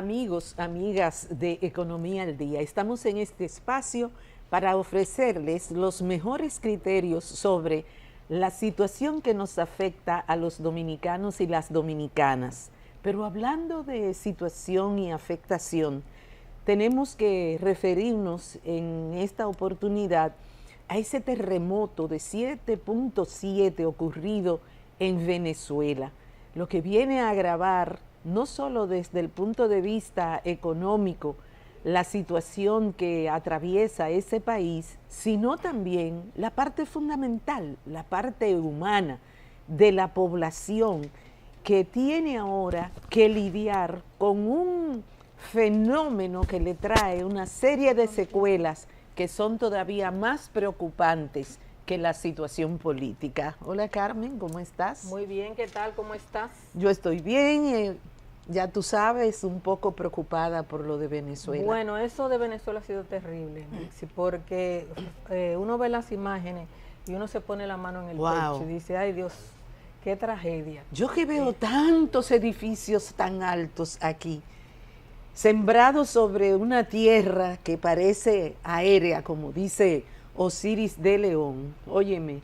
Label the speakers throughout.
Speaker 1: Amigos, amigas de Economía al Día, estamos en este espacio para ofrecerles los mejores criterios sobre la situación que nos afecta a los dominicanos y las dominicanas. Pero hablando de situación y afectación, tenemos que referirnos en esta oportunidad a ese terremoto de 7.7 ocurrido en Venezuela, lo que viene a agravar no solo desde el punto de vista económico la situación que atraviesa ese país, sino también la parte fundamental, la parte humana de la población que tiene ahora que lidiar con un fenómeno que le trae una serie de secuelas que son todavía más preocupantes que la situación política. Hola Carmen, ¿cómo estás?
Speaker 2: Muy bien, ¿qué tal? ¿Cómo estás?
Speaker 1: Yo estoy bien, ya tú sabes, un poco preocupada por lo de Venezuela.
Speaker 2: Bueno, eso de Venezuela ha sido terrible, Nixie, porque uno ve las imágenes y uno se pone la mano en el pecho y dice, ay Dios, qué tragedia.
Speaker 1: Yo que veo tantos edificios tan altos aquí, sembrados sobre una tierra que parece aérea, como dice Osiris de León. Óyeme,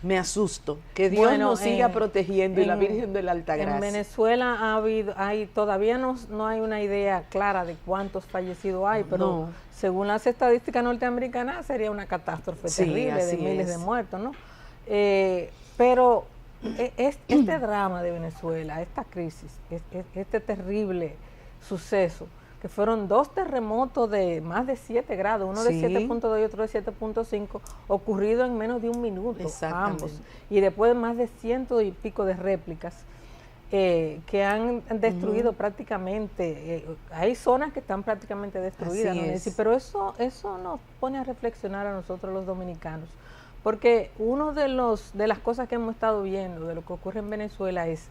Speaker 1: me asusto. Que Dios nos siga protegiendo y la Virgen de la Altagracia.
Speaker 2: En Venezuela todavía no hay una idea clara de cuántos fallecidos hay, pero según las estadísticas norteamericanas sería una catástrofe terrible de miles de muertos, ¿no? Pero este drama de Venezuela, esta crisis, este terrible suceso, que fueron 2 terremotos de más de 7 grados, uno de 7.2 y otro de 7.5, ocurrido en menos de un minuto, ambos. Y después más de 100 y pico de réplicas que han destruido prácticamente, hay zonas que están prácticamente destruidas, ¿no? Pero eso nos pone a reflexionar a nosotros los dominicanos, porque uno de las cosas que hemos estado viendo de lo que ocurre en Venezuela es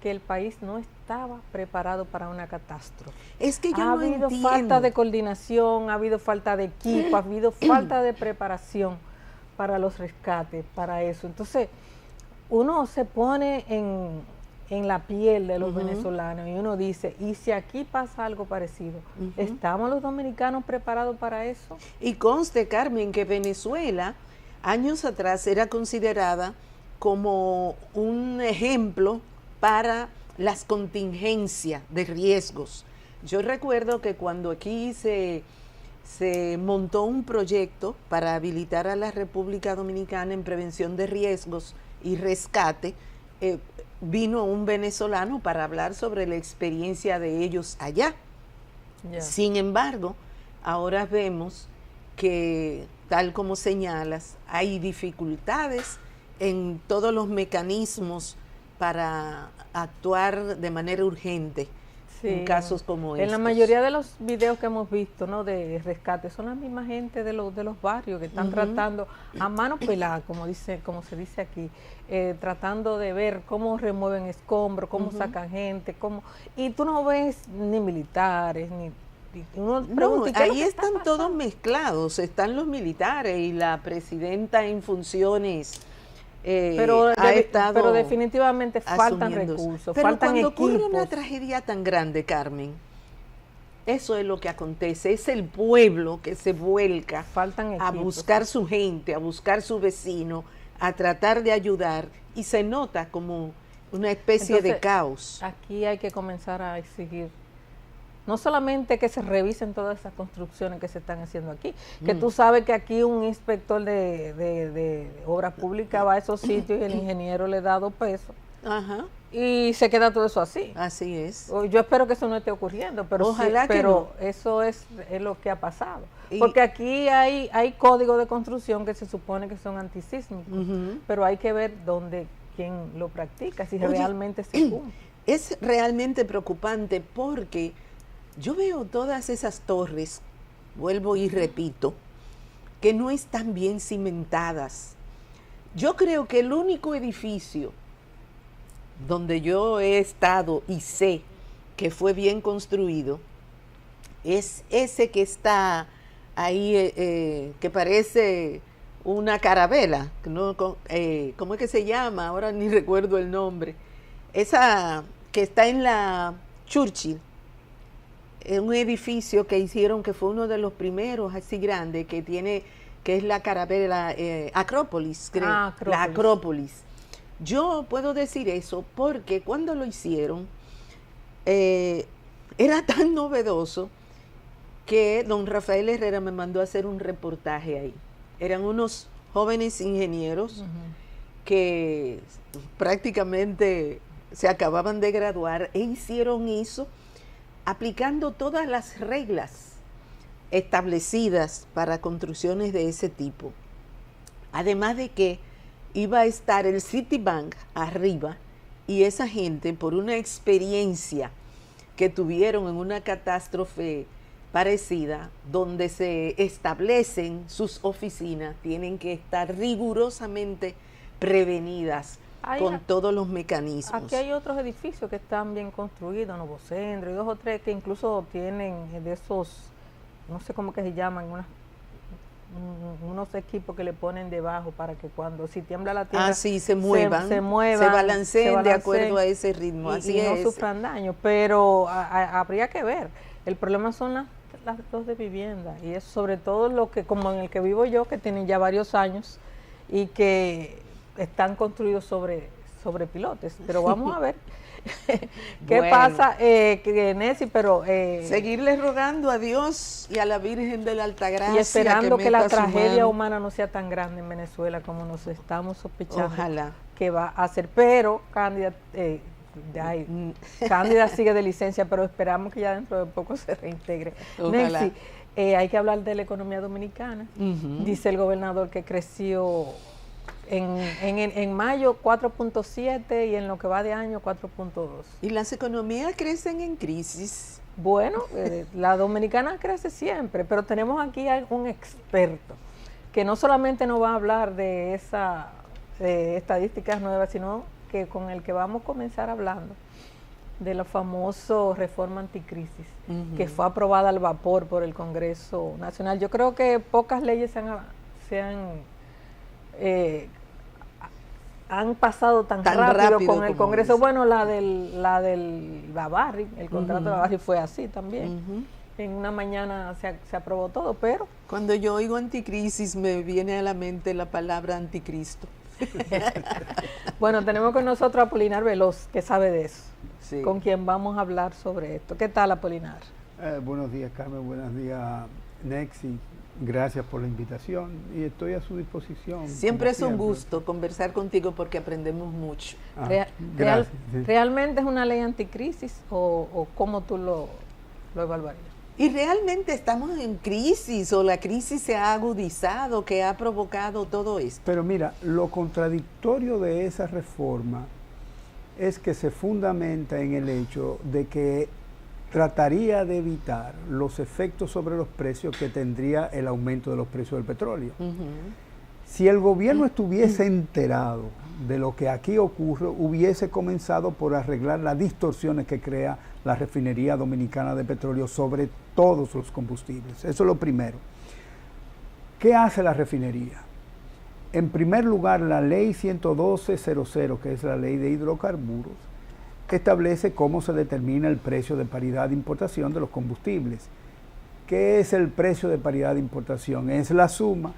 Speaker 2: que el país no estaba preparado para una catástrofe.
Speaker 1: Es que yo
Speaker 2: ha habido falta de coordinación, ha habido falta de equipo, ha habido falta de preparación para los rescates, para eso. Entonces, uno se pone en la piel de los venezolanos y uno dice, ¿y si aquí pasa algo parecido? ¿Estamos los dominicanos preparados para eso?
Speaker 1: Y conste, Carmen, que Venezuela años atrás era considerada como un ejemplo para las contingencias de riesgos. Yo recuerdo que cuando aquí se montó un proyecto para habilitar a la República Dominicana en prevención de riesgos y rescate, vino un venezolano para hablar sobre la experiencia de ellos allá. Sin embargo, ahora vemos que, tal como señalas, hay dificultades en todos los mecanismos para actuar de manera urgente en casos como estos.
Speaker 2: En la mayoría de los videos que hemos visto, ¿no?, de rescate, son la misma gente de los barrios que están tratando a mano pelada, como se dice aquí, tratando de ver cómo remueven escombros, cómo sacan gente, y tú no ves ni militares, ni uno pregunta,
Speaker 1: ahí están todos mezclados, están los militares y la presidenta en funciones.
Speaker 2: Pero definitivamente faltan recursos,
Speaker 1: pero
Speaker 2: faltan
Speaker 1: cuando
Speaker 2: equipos.
Speaker 1: ocurre una tragedia tan grande, Carmen, eso es lo que acontece, es el pueblo que se vuelca a buscar su gente, a buscar su vecino, a tratar de ayudar, y se nota como una especie de caos.
Speaker 2: Aquí hay que comenzar a exigir no solamente que se revisen todas esas construcciones que se están haciendo aquí, que tú sabes que aquí un inspector de obras públicas va a esos sitios y el ingeniero le da 2 pesos y se queda todo eso así.
Speaker 1: Así es.
Speaker 2: Yo espero que eso no esté ocurriendo, pero
Speaker 1: ojalá
Speaker 2: eso es lo que ha pasado. Porque aquí hay códigos de construcción que se supone que son antisísmicos, pero hay que ver quién lo practica, si realmente se cumple.
Speaker 1: Es realmente preocupante porque yo veo todas esas torres, vuelvo y repito, que no están bien cimentadas. Yo creo que el único edificio donde yo he estado y sé que fue bien construido es ese que está ahí, que parece una carabela, ¿no? ¿Cómo es que se llama? Ahora ni recuerdo el nombre. Esa que está en la Churchill. un edificio que hicieron, que fue uno de los primeros así grandes, que es la carabela Acrópolis, creo.
Speaker 2: Acrópolis.
Speaker 1: La Acrópolis. Yo puedo decir eso porque cuando lo hicieron, era tan novedoso que don Rafael Herrera me mandó a hacer un reportaje ahí. Eran unos jóvenes ingenieros que prácticamente se acababan de graduar e hicieron eso aplicando todas las reglas establecidas para construcciones de ese tipo. Además de que iba a estar el Citibank arriba y esa gente, por una experiencia que tuvieron en una catástrofe parecida, donde se establecen sus oficinas, tienen que estar rigurosamente prevenidas con todos los mecanismos.
Speaker 2: Aquí hay otros edificios que están bien construidos, Nuevo Centro, y 2 o 3 que incluso tienen de esos, no sé cómo que se llaman, unos equipos que le ponen debajo para que cuando, si tiembla la tierra,
Speaker 1: se muevan, se balanceen de acuerdo a ese ritmo. Así es.
Speaker 2: No sufran daño, pero habría que ver. El problema son las dos de vivienda, y es sobre todo lo que, como en el que vivo yo, que tienen ya varios años y que están construidos sobre pilotes, pero vamos a ver qué pasa, Nessie, pero
Speaker 1: seguirle rogando a Dios y a la Virgen de la Altagracia
Speaker 2: y esperando que la tragedia humana no sea tan grande en Venezuela como nos estamos sospechando.
Speaker 1: Ojalá.
Speaker 2: Que va a ser, pero Cándida sigue de licencia, pero esperamos que ya dentro de poco se reintegre.
Speaker 1: Ojalá.
Speaker 2: Nessie, hay que hablar de la economía dominicana. Dice el gobernador que creció en mayo 4.7 y en lo que va de año 4.2.
Speaker 1: ¿Y las economías crecen en crisis?
Speaker 2: Bueno, la dominicana crece siempre, pero tenemos aquí a un experto que no solamente nos va a hablar de esas estadísticas nuevas, sino que con el que vamos a comenzar hablando de la famosa reforma anticrisis, que fue aprobada al vapor por el Congreso Nacional. Yo creo que pocas leyes han pasado tan rápido con el Congreso. Bueno, la del Babarri, el contrato de Babarri fue así también. En una mañana se aprobó todo, pero...
Speaker 1: Cuando yo oigo anticrisis me viene a la mente la palabra anticristo.
Speaker 2: Bueno, tenemos con nosotros a Apolinar Veloz, que sabe de eso,
Speaker 1: sí,
Speaker 2: con quien vamos a hablar sobre esto. ¿Qué tal, Apolinar?
Speaker 3: Buenos días, Carmen. Buenos días, Nessie. Gracias por la invitación y estoy a su disposición.
Speaker 1: Siempre es un gusto conversar contigo porque aprendemos mucho.
Speaker 2: ¿Realmente es una ley anticrisis o cómo tú lo evaluarías?
Speaker 1: ¿Y realmente estamos en crisis o la crisis se ha agudizado, que ha provocado todo esto?
Speaker 3: Pero mira, lo contradictorio de esa reforma es que se fundamenta en el hecho de que trataría de evitar los efectos sobre los precios que tendría el aumento de los precios del petróleo. Si el gobierno estuviese enterado de lo que aquí ocurre, hubiese comenzado por arreglar las distorsiones que crea la refinería dominicana de petróleo sobre todos los combustibles. Eso es lo primero. ¿Qué hace la refinería? En primer lugar, la ley 112.00, que es la ley de hidrocarburos, establece cómo se determina el precio de paridad de importación de los combustibles. ¿Qué es el precio de paridad de importación? Es la suma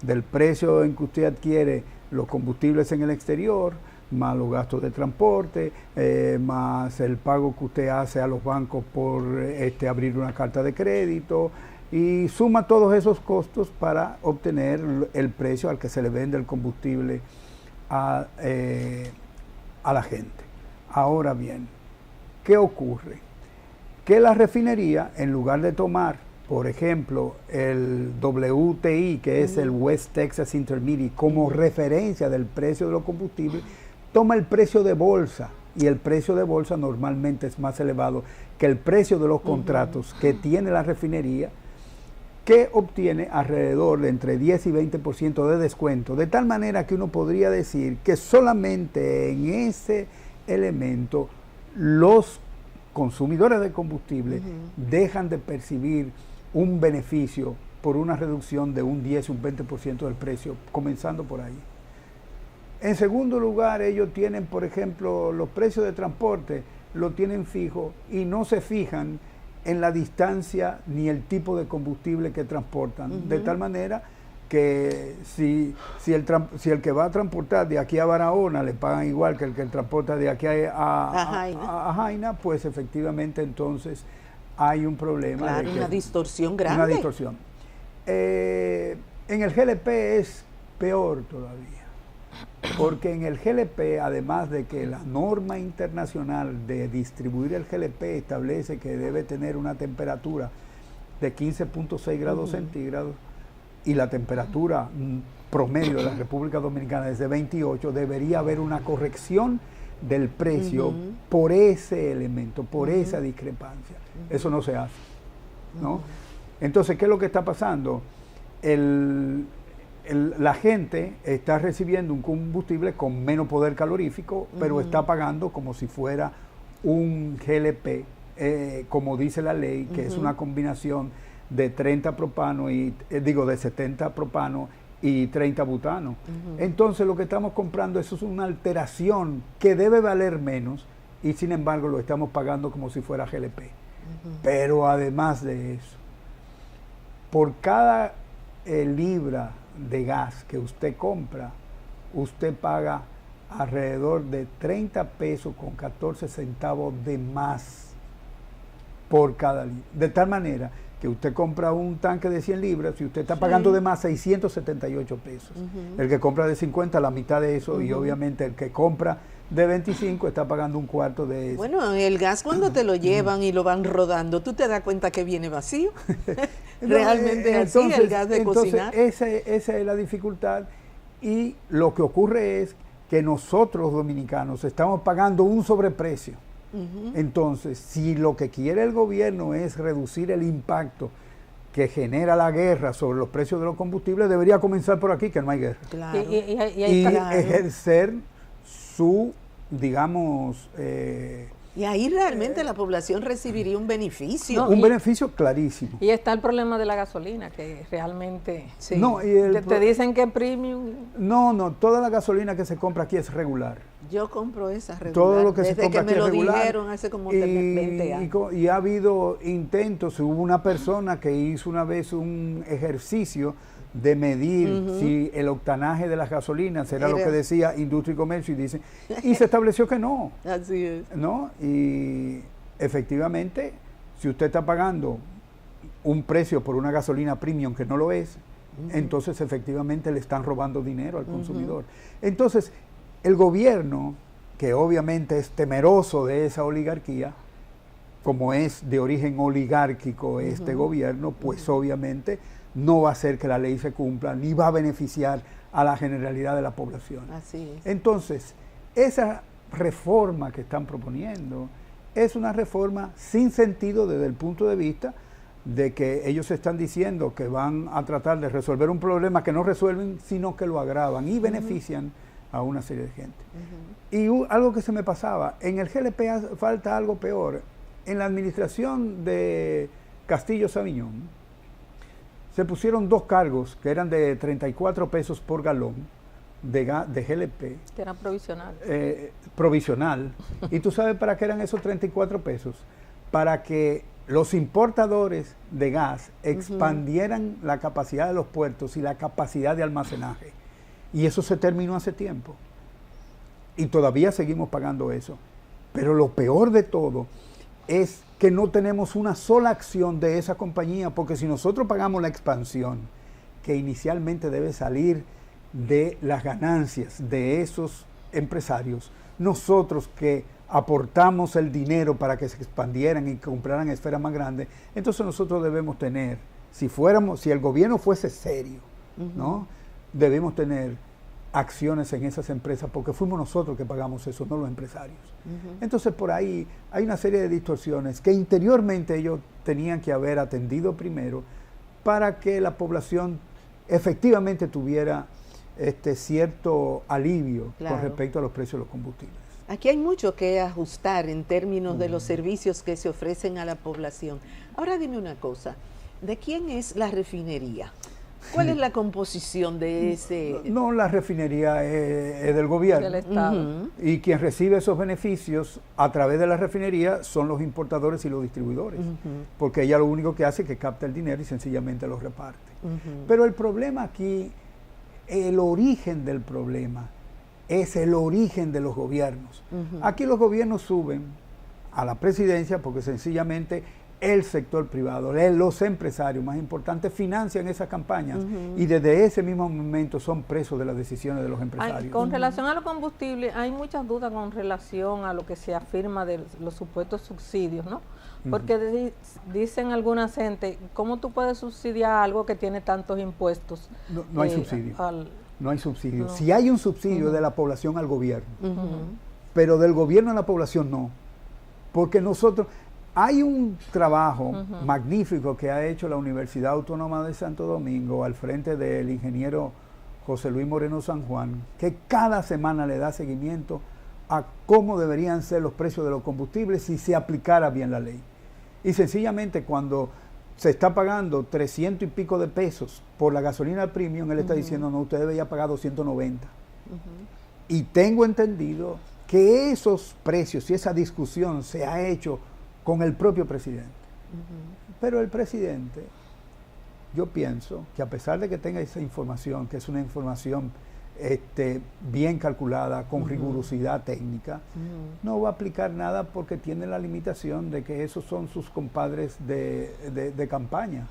Speaker 3: del precio en que usted adquiere los combustibles en el exterior, más los gastos de transporte, más el pago que usted hace a los bancos por abrir una carta de crédito, y suma todos esos costos para obtener el precio al que se le vende el combustible a la gente. Ahora bien, ¿qué ocurre? Que la refinería, en lugar de tomar, por ejemplo, el WTI, que es el West Texas Intermediate, como referencia del precio de los combustibles, toma el precio de bolsa, y el precio de bolsa normalmente es más elevado que el precio de los contratos que tiene la refinería, que obtiene alrededor de entre 10 y 20% de descuento, de tal manera que uno podría decir que solamente en ese elemento los consumidores de combustible dejan de percibir un beneficio por una reducción de un 10 o un 20% del precio, comenzando por ahí. En segundo lugar, ellos tienen, por ejemplo, los precios de transporte, lo tienen fijo y no se fijan en la distancia ni el tipo de combustible que transportan, de tal manera que si el que va a transportar de aquí a Barahona le pagan igual que el que transporta de aquí a Jaina, pues efectivamente entonces hay un problema.
Speaker 1: Claro, una distorsión grande.
Speaker 3: Una distorsión. En el GLP es peor todavía, porque en el GLP, además de que la norma internacional de distribuir el GLP establece que debe tener una temperatura de 15.6 grados centígrados, y la temperatura promedio de la República Dominicana es de 28, debería haber una corrección del precio por ese elemento, por esa discrepancia. Eso no se hace, ¿no? Entonces, ¿qué es lo que está pasando? La gente está recibiendo un combustible con menos poder calorífico, pero está pagando como si fuera un GLP, como dice la ley, que es una combinación de 30 propano de 70 propano y 30 butano. Entonces lo que estamos comprando, eso es una alteración que debe valer menos y sin embargo lo estamos pagando como si fuera GLP. Pero además de eso, por cada libra de gas que usted compra, usted paga alrededor de 30 pesos con 14 centavos de más por cada libra. De tal manera que usted compra un tanque de 100 libras y usted está pagando de más 678 pesos. El que compra de 50, la mitad de eso, y obviamente el que compra de 25 está pagando un cuarto de eso.
Speaker 1: Bueno, el gas cuando te lo llevan y lo van rodando, tú te das cuenta que viene vacío. Realmente así el gas de cocinar.
Speaker 3: Esa es la dificultad, y lo que ocurre es que nosotros dominicanos estamos pagando un sobreprecio. Entonces, si lo que quiere el gobierno es reducir el impacto que genera la guerra sobre los precios de los combustibles, debería comenzar por aquí, que no hay guerra.
Speaker 1: Claro.
Speaker 3: Y ejercer su, digamos...
Speaker 1: y ahí realmente la población recibiría un beneficio.
Speaker 3: Un beneficio clarísimo.
Speaker 2: Y está el problema de la gasolina, que realmente
Speaker 3: no,
Speaker 2: te dicen que es premium.
Speaker 3: No, toda la gasolina que se compra aquí es regular.
Speaker 1: Yo compro esa regular.
Speaker 3: Todo lo que
Speaker 1: desde
Speaker 3: se compra
Speaker 1: que me lo dijeron hace como 20 años.
Speaker 3: Y ha habido intentos. Hubo una persona que hizo una vez un ejercicio de medir si el octanaje de las gasolinas era lo que decía Industria y Comercio, y se estableció que no.
Speaker 1: Así es.
Speaker 3: ¿No? Y efectivamente, si usted está pagando un precio por una gasolina premium que no lo es, entonces efectivamente le están robando dinero al consumidor. Entonces, el gobierno, que obviamente es temeroso de esa oligarquía, como es de origen oligárquico este gobierno, pues obviamente no va a hacer que la ley se cumpla, ni va a beneficiar a la generalidad de la población.
Speaker 1: Así es.
Speaker 3: Entonces, esa reforma que están proponiendo es una reforma sin sentido desde el punto de vista de que ellos están diciendo que van a tratar de resolver un problema que no resuelven, sino que lo agravan y benefician a una serie de gente. Y algo que se me pasaba, en el GLP falta algo peor. En la administración de Castillo Sabiñón se pusieron 2 cargos que eran de 34 pesos por galón de GLP.
Speaker 2: Que eran provisional.
Speaker 3: Provisional. ¿Y tú sabes para qué eran esos 34 pesos? Para que los importadores de gas expandieran la capacidad de los puertos y la capacidad de almacenaje. Y eso se terminó hace tiempo. Y todavía seguimos pagando eso. Pero lo peor de todo es que no tenemos una sola acción de esa compañía, porque si nosotros pagamos la expansión, que inicialmente debe salir de las ganancias de esos empresarios, nosotros que aportamos el dinero para que se expandieran y compraran esferas más grandes, entonces nosotros debemos tener, si el gobierno fuese serio, ¿no? Debemos tener acciones en esas empresas, porque fuimos nosotros que pagamos eso, no los empresarios. Entonces por ahí hay una serie de distorsiones que interiormente ellos tenían que haber atendido primero para que la población efectivamente tuviera cierto alivio con respecto a los precios de los combustibles.
Speaker 1: Aquí hay mucho que ajustar en términos de los servicios que se ofrecen a la población. Ahora dime una cosa, ¿de quién es la refinería? ¿Cuál es la composición de ese?
Speaker 3: No, la refinería es del gobierno.
Speaker 2: Del Estado.
Speaker 3: Y quien recibe esos beneficios a través de la refinería son los importadores y los distribuidores. Porque ella lo único que hace es que capta el dinero y sencillamente lo reparte. Pero el problema aquí, el origen del problema, es el origen de los gobiernos. Aquí los gobiernos suben a la presidencia porque sencillamente el sector privado, los empresarios más importantes financian esas campañas y desde ese mismo momento son presos de las decisiones de los empresarios.
Speaker 2: Con relación a los combustibles, hay muchas dudas con relación a lo que se afirma de los supuestos subsidios, ¿no? Porque dicen algunas gente, ¿cómo tú puedes subsidiar algo que tiene tantos impuestos?
Speaker 3: No hay subsidio. No hay subsidio. No. Si hay un subsidio de la población al gobierno, pero del gobierno a la población no. Porque nosotros... Hay un trabajo magnífico que ha hecho la Universidad Autónoma de Santo Domingo al frente del ingeniero José Luis Moreno San Juan, que cada semana le da seguimiento a cómo deberían ser los precios de los combustibles si se aplicara bien la ley. Y sencillamente cuando se está pagando 300 y pico de pesos por la gasolina premium, él está diciendo, no, usted debería pagar 290. Y tengo entendido que esos precios y esa discusión se ha hecho con el propio presidente. Pero el presidente, yo pienso que a pesar de que tenga esa información, que es una información bien calculada, con rigurosidad técnica, no va a aplicar nada porque tiene la limitación de que esos son sus compadres de campaña.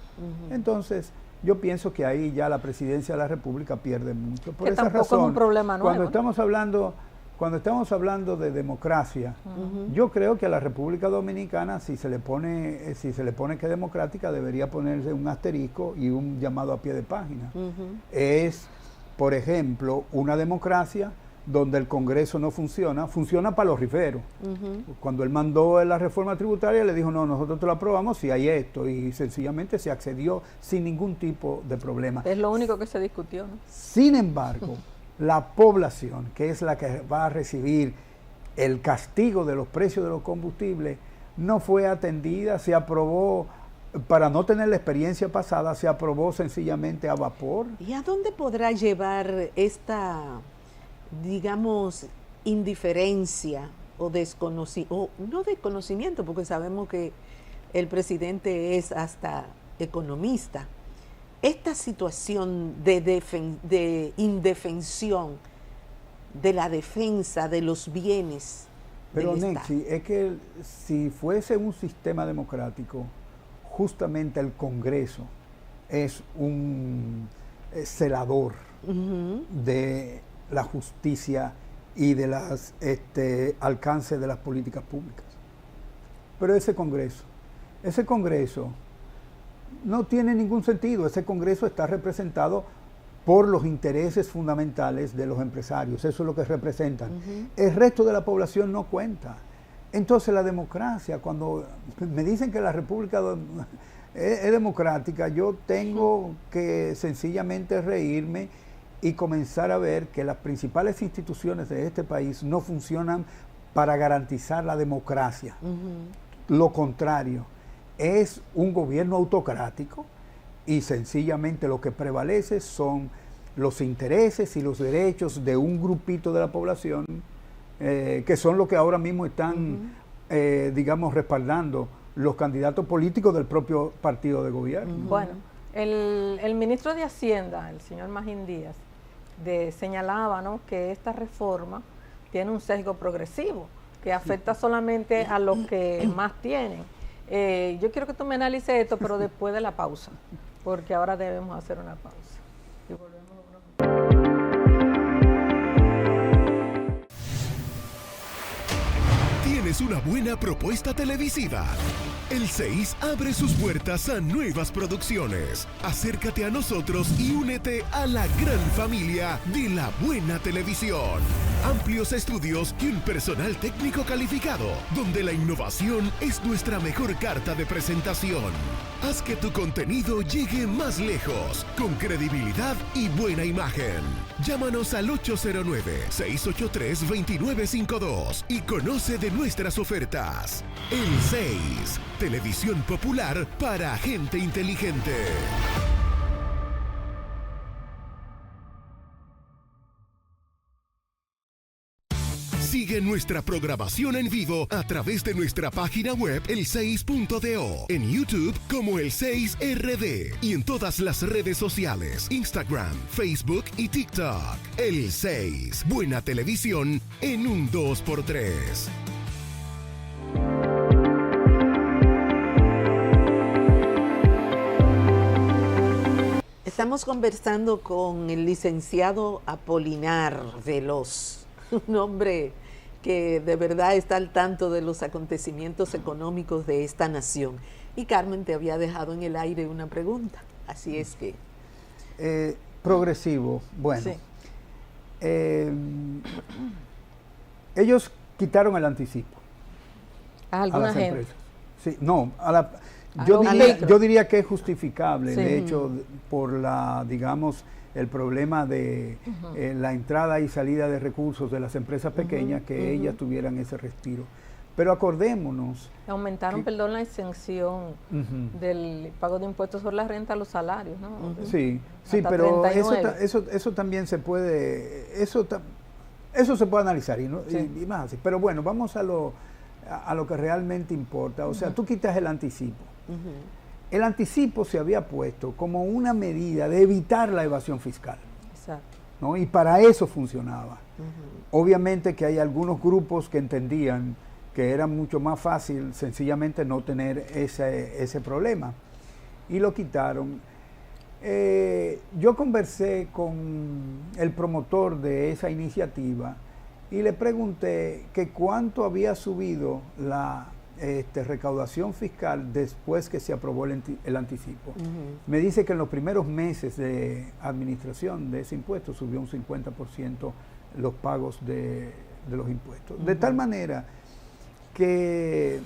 Speaker 3: Entonces, yo pienso que ahí ya la presidencia de la República pierde mucho. Por esa razón,
Speaker 2: es un problema nuevo,
Speaker 3: cuando estamos hablando de democracia, yo creo que a la República Dominicana, si se le pone que es democrática, debería ponerse un asterisco y un llamado a pie de página. Es, por ejemplo, una democracia donde el Congreso no funciona para los riferos. Cuando él mandó la reforma tributaria, le dijo, no, nosotros te lo aprobamos si hay esto, y sencillamente se accedió sin ningún tipo de problema.
Speaker 2: Es lo único que se discutió, ¿no?
Speaker 3: Sin embargo, la población, que es la que va a recibir el castigo de los precios de los combustibles, no fue atendida, se aprobó, para no tener la experiencia pasada, se aprobó sencillamente a vapor.
Speaker 1: ¿Y a dónde podrá llevar esta, digamos, indiferencia o no desconocimiento, porque sabemos que el presidente es hasta economista? Esta situación de indefensión de la defensa de los bienes
Speaker 3: del
Speaker 1: Estado.
Speaker 3: Nexi, es que si fuese un sistema democrático, justamente el Congreso es un celador de la justicia y de los alcances de las políticas públicas. Pero ese Congreso no tiene ningún sentido. Ese Congreso está representado por los intereses fundamentales de los empresarios. Eso es lo que representan. El resto de la población no cuenta. Entonces la democracia, cuando me dicen que la República es democrática, yo tengo que sencillamente reírme y comenzar a ver que las principales instituciones de este país no funcionan para garantizar la democracia. Lo contrario, es un gobierno autocrático y sencillamente lo que prevalece son los intereses y los derechos de un grupito de la población que son los que ahora mismo están, digamos, respaldando los candidatos políticos del propio partido de gobierno.
Speaker 2: Bueno, el ministro de Hacienda, el señor Magín Díaz, señalaba, ¿no?, que esta reforma tiene un sesgo progresivo que afecta solamente a los que más tienen. Yo quiero que tú me analices esto, pero después de la pausa, porque ahora debemos hacer una pausa. Y volvemos.
Speaker 4: Tienes una buena propuesta televisiva. El 6 abre sus puertas a nuevas producciones. Acércate a nosotros y únete a la gran familia de la buena televisión. Amplios estudios y un personal técnico calificado, donde la innovación es nuestra mejor carta de presentación. Haz que tu contenido llegue más lejos, con credibilidad y buena imagen. Llámanos al 809-683-2952 y conoce de nuestras ofertas. El 6, televisión popular para gente inteligente. Sigue nuestra programación en vivo a través de nuestra página web el6.do, en YouTube como El 6RD y en todas las redes sociales, Instagram, Facebook y TikTok. El 6, buena televisión en un 2x3.
Speaker 1: Estamos conversando con el licenciado Apolinar Veloz, un hombre que de verdad está al tanto de los acontecimientos económicos de esta nación. Y Carmen te había dejado en el aire una pregunta, así es que...
Speaker 3: Progresivo, bueno.
Speaker 2: Sí.
Speaker 3: Ellos quitaron el anticipo
Speaker 2: A
Speaker 3: a
Speaker 2: alguna
Speaker 3: las
Speaker 2: gente.
Speaker 3: empresas. Sí, no,
Speaker 2: Yo
Speaker 3: yo diría que es justificable
Speaker 2: Sí.
Speaker 3: el hecho por digamos, el problema de la entrada y salida de recursos de las empresas pequeñas, que ellas tuvieran ese respiro. Pero acordémonos.
Speaker 2: Aumentaron, perdón, la exención del pago de impuestos sobre la renta a los salarios, ¿no?
Speaker 3: Sí,
Speaker 2: Hasta
Speaker 3: pero
Speaker 2: 39.
Speaker 3: eso también se puede, eso se puede analizar y más así. Pero bueno, vamos a lo que realmente importa. O sea, tú quitas el anticipo. El anticipo se había puesto como una medida de evitar la evasión fiscal,
Speaker 2: Exacto.
Speaker 3: ¿no? Y para eso funcionaba. Obviamente que hay algunos grupos que entendían que era mucho más fácil sencillamente no tener ese problema y lo quitaron. Yo conversé con el promotor de esa iniciativa y le pregunté que cuánto había subido la recaudación fiscal después que se aprobó el anticipo. Me dice que en los primeros meses de administración de ese impuesto subió un 50% los pagos de los impuestos. De tal manera que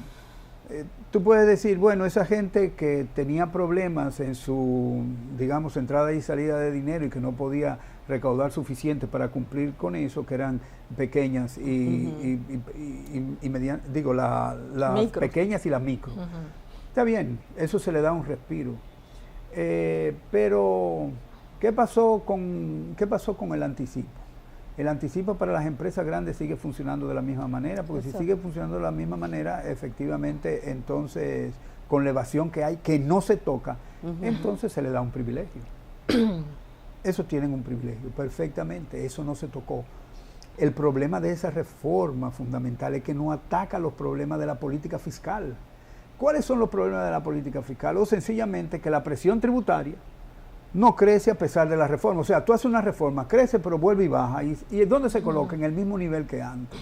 Speaker 3: tú puedes decir, bueno, esa gente que tenía problemas en su, digamos, entrada y salida de dinero y que no podía recaudar suficiente para cumplir con eso, que eran pequeñas y medianas, digo, las pequeñas y las micro. Está bien, eso se le da un respiro. Pero, ¿qué pasó con el anticipo? El anticipo para las empresas grandes sigue funcionando de la misma manera, porque si sigue funcionando de la misma manera, efectivamente, entonces, con la evasión que hay, que no se toca, entonces se le da un privilegio. Eso tienen un privilegio, perfectamente, eso no se tocó. El problema de esa reforma fundamental es que no ataca los problemas de la política fiscal. ¿Cuáles son los problemas de la política fiscal? O sencillamente que la presión tributaria no crece a pesar de la reforma. O sea, tú haces una reforma, crece pero vuelve y baja. ¿Y dónde se coloca? En el mismo nivel que antes.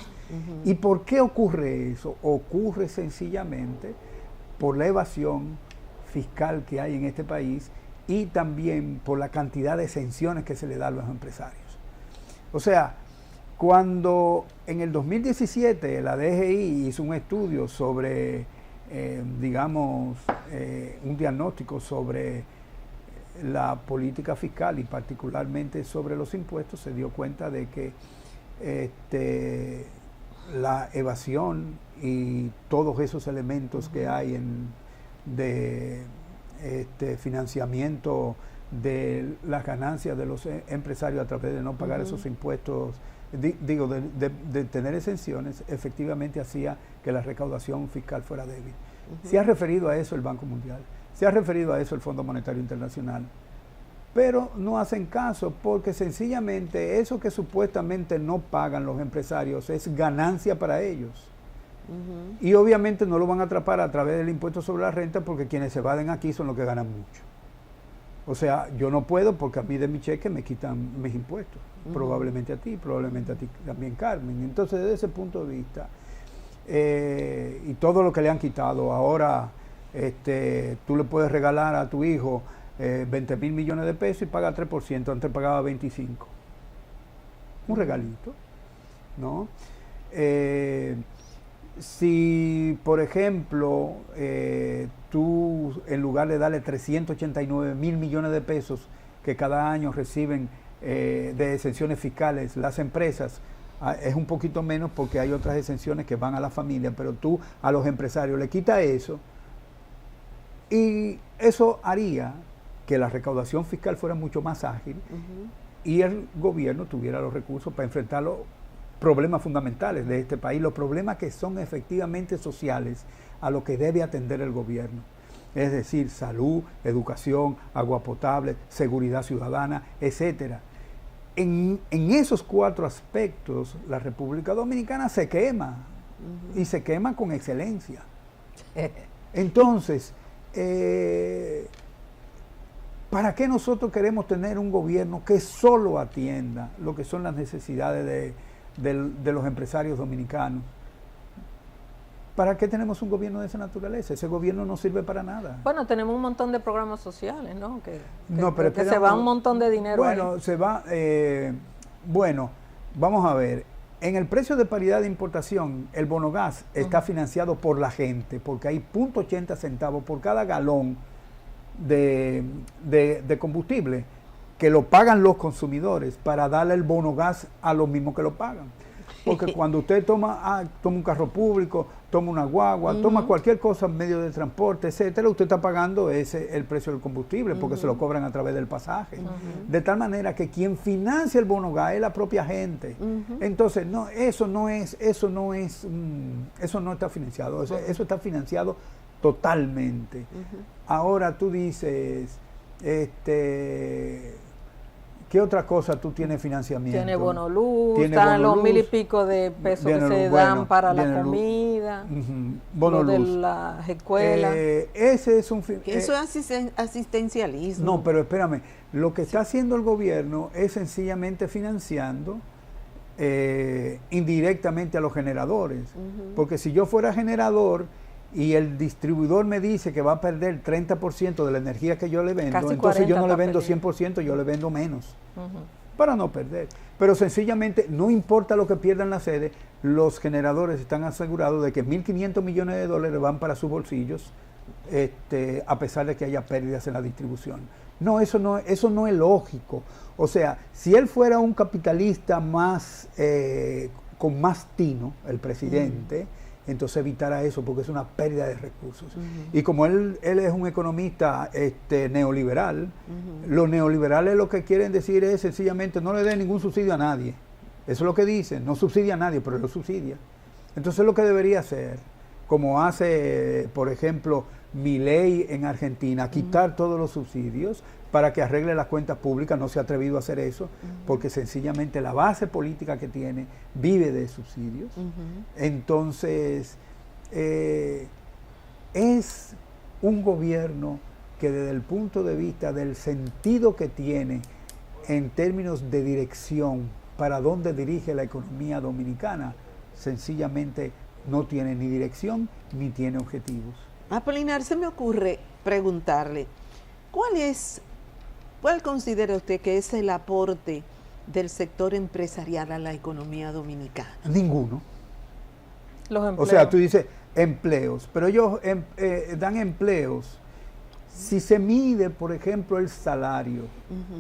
Speaker 3: ¿Y por qué ocurre eso? Ocurre sencillamente por la evasión fiscal que hay en este país y también por la cantidad de exenciones que se le da a los empresarios. O sea, cuando en el 2017 la DGI hizo un estudio sobre, un diagnóstico sobre la política fiscal y particularmente sobre los impuestos, se dio cuenta de que la evasión y todos esos elementos que hay de financiamiento de las ganancias de los empresarios a través de no pagar esos impuestos, de tener exenciones, efectivamente hacía que la recaudación fiscal fuera débil. Se ha referido a eso el Banco Mundial, se ha referido a eso el Fondo Monetario Internacional, pero no hacen caso porque sencillamente eso que supuestamente no pagan los empresarios es ganancia para ellos. Y obviamente no lo van a atrapar a través del impuesto sobre la renta porque quienes se evaden aquí son los que ganan mucho. O sea, yo no puedo porque a mí de mi cheque me quitan mis impuestos. Probablemente a ti también, Carmen. Entonces, desde ese punto de vista, y todo lo que le han quitado, ahora tú le puedes regalar a tu hijo 20 mil millones de pesos y paga 3%, antes pagaba 25%. Un regalito, ¿no? Si, por ejemplo, tú en lugar de darle 389 mil millones de pesos que cada año reciben de exenciones fiscales las empresas, es un poquito menos porque hay otras exenciones que van a la familia, pero tú a los empresarios le quitas eso y eso haría que la recaudación fiscal fuera mucho más ágil y el gobierno tuviera los recursos para enfrentarlo problemas fundamentales de este país, los problemas que son efectivamente sociales a lo que debe atender el gobierno. Es decir, salud, educación, agua potable, seguridad ciudadana, etcétera. En esos 4 aspectos, la República Dominicana se quema, y se quema con excelencia. Entonces, ¿para qué nosotros queremos tener un gobierno que solo atienda lo que son las necesidades de los empresarios dominicanos? ¿Para qué tenemos un gobierno de esa naturaleza? Ese gobierno no sirve para nada.
Speaker 2: Bueno, tenemos un montón de programas sociales, ¿no? Que
Speaker 3: pero
Speaker 2: se va un montón de dinero.
Speaker 3: Bueno,
Speaker 2: ahí.
Speaker 3: se va. Bueno, vamos a ver. En el precio de paridad de importación, el bonogas está financiado por la gente, porque hay 0.80 centavos por cada galón de combustible que lo pagan los consumidores para darle el bonogas a los mismos que lo pagan. Porque cuando usted toma un carro público, toma una guagua, toma cualquier cosa, medio de transporte, etcétera, usted está pagando el precio del combustible porque se lo cobran a través del pasaje. De tal manera que quien financia el bonogas es la propia gente. Entonces, no, eso no está financiado, eso está financiado totalmente. Ahora tú dices, ¿qué otra cosa tú tienes financiamiento?
Speaker 2: Tiene bonoluz, están los 1,000 y pico de pesos que se dan para la comida, lo de las escuelas.
Speaker 3: Ese es un...
Speaker 1: eso es asistencialismo.
Speaker 3: No, pero espérame, lo que está haciendo el gobierno es sencillamente financiando indirectamente a los generadores. Porque si yo fuera generador y el distribuidor me dice que va a perder 30% de la energía que yo le vendo,
Speaker 2: casi
Speaker 3: entonces yo no le vendo
Speaker 2: perdiendo.
Speaker 3: 100%, yo le vendo menos, para no perder. Pero sencillamente, no importa lo que pierdan la sede, los generadores están asegurados de que 1.500 millones de dólares van para sus bolsillos, a pesar de que haya pérdidas en la distribución. No, eso no es lógico. O sea, si él fuera un capitalista más, con más tino, el presidente, entonces evitara eso, porque es una pérdida de recursos. Y como él es un economista neoliberal, los neoliberales lo que quieren decir es sencillamente no le den ningún subsidio a nadie. Eso es lo que dicen, no subsidia a nadie, pero lo subsidia. Entonces lo que debería hacer, como hace, por ejemplo, Milei en Argentina, quitar todos los subsidios para que arregle las cuentas públicas. No se ha atrevido a hacer eso, porque sencillamente la base política que tiene vive de subsidios. Entonces, es un gobierno que desde el punto de vista del sentido que tiene en términos de dirección para dónde dirige la economía dominicana, sencillamente no tiene ni dirección ni tiene objetivos.
Speaker 1: Apolinar, se me ocurre preguntarle, ¿cuál considera usted que es el aporte del sector empresarial a la economía dominicana?
Speaker 3: Ninguno.
Speaker 2: Los empleos.
Speaker 3: O sea, tú dices empleos, pero ellos dan empleos. Si se mide, por ejemplo, el salario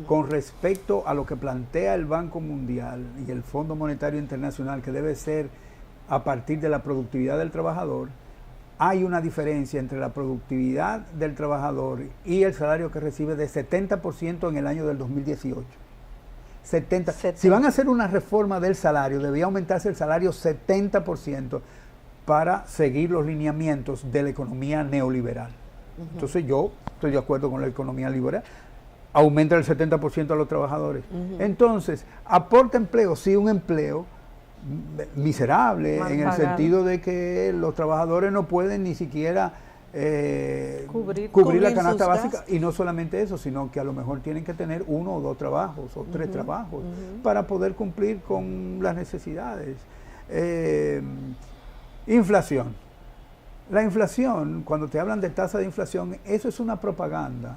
Speaker 3: con respecto a lo que plantea el Banco Mundial y el Fondo Monetario Internacional, que debe ser a partir de la productividad del trabajador, hay una diferencia entre la productividad del trabajador y el salario que recibe de 70% en el año del 2018. 70. Si van a hacer una reforma del salario, debía aumentarse el salario 70% para seguir los lineamientos de la economía neoliberal. Entonces yo estoy de acuerdo con la economía liberal. Aumenta el 70% a los trabajadores. Entonces, aporta empleo, sí, un empleo miserable, en el sentido de que los trabajadores no pueden ni siquiera cubrir la canasta básica, y no solamente eso, sino que a lo mejor tienen que tener 1 o 2 trabajos o 3 trabajos para poder cumplir con las necesidades. Inflación. La inflación, cuando te hablan de tasa de inflación, eso es una propaganda.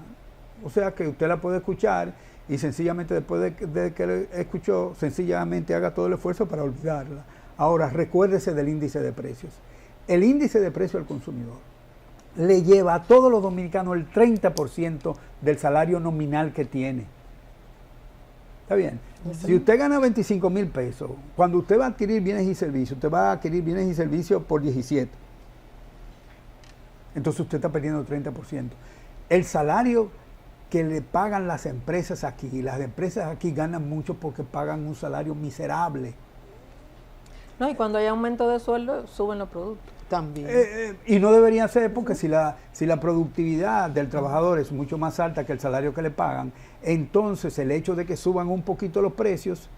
Speaker 3: O sea que usted la puede escuchar y sencillamente después de que la escuchó, sencillamente haga todo el esfuerzo para olvidarla. Ahora, recuérdese del índice de precios. El índice de precios al consumidor le lleva a todos los dominicanos el 30% del salario nominal que tiene. ¿Está bien? Si usted gana 25,000 pesos, cuando usted va a adquirir bienes y servicios, usted va a adquirir bienes y servicios por 17. Entonces usted está perdiendo 30%. El salario que le pagan las empresas aquí ganan mucho porque pagan un salario miserable.
Speaker 2: No, y cuando hay aumento de sueldo, suben los productos.
Speaker 1: También.
Speaker 3: Y no debería ser, porque si la productividad del trabajador es mucho más alta que el salario que le pagan, entonces el hecho de que suban un poquito los precios,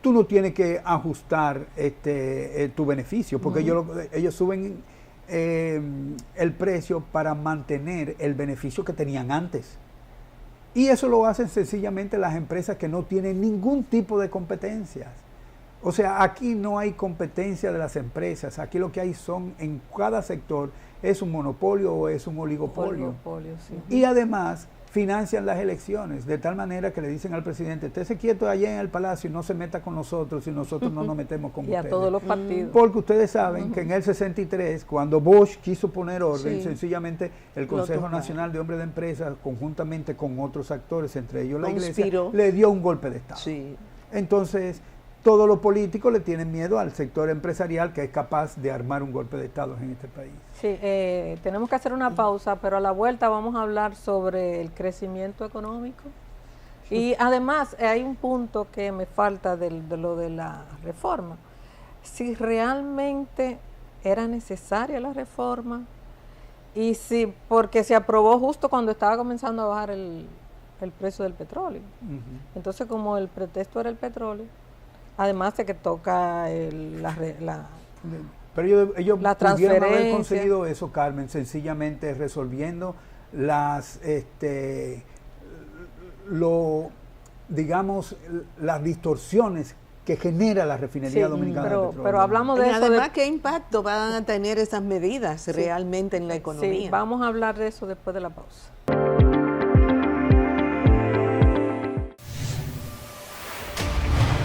Speaker 3: tú no tienes que ajustar tu beneficio, porque ellos suben el precio para mantener el beneficio que tenían antes. Y eso lo hacen sencillamente las empresas que no tienen ningún tipo de competencias. O sea, aquí no hay competencia de las empresas, aquí lo que hay son, en cada sector, es un monopolio o es un oligopolio.
Speaker 2: Sí.
Speaker 3: Y además financian las elecciones, de tal manera que le dicen al presidente, estése quieto allá en el palacio y no se meta con nosotros y nosotros no nos metemos con ustedes.
Speaker 2: Y a todos los partidos.
Speaker 3: Porque ustedes saben que en el 63, cuando Bosch quiso poner orden, sencillamente el Consejo Nacional de Hombres de Empresas, conjuntamente con otros actores, entre ellos la Iglesia, le dio un golpe de Estado.
Speaker 1: Sí.
Speaker 3: Entonces, todos los políticos le tienen miedo al sector empresarial que es capaz de armar un golpe de Estado en este país.
Speaker 2: Sí, tenemos que hacer una pausa, pero a la vuelta vamos a hablar sobre el crecimiento económico. Y además hay un punto que me falta de lo de la reforma. Si realmente era necesaria la reforma y si, porque se aprobó justo cuando estaba comenzando a bajar el precio del petróleo. Entonces, como el pretexto era el petróleo, además de que toca
Speaker 3: pero ellos
Speaker 2: la
Speaker 3: pudieron haber conseguido eso, Carmen, sencillamente resolviendo las las distorsiones que genera la refinería dominicana de petróleo.
Speaker 2: Pero hablamos de
Speaker 1: y
Speaker 2: eso.
Speaker 1: Además, ¿qué impacto van a tener esas medidas realmente en la economía?
Speaker 2: Sí, vamos a hablar de eso después de la pausa.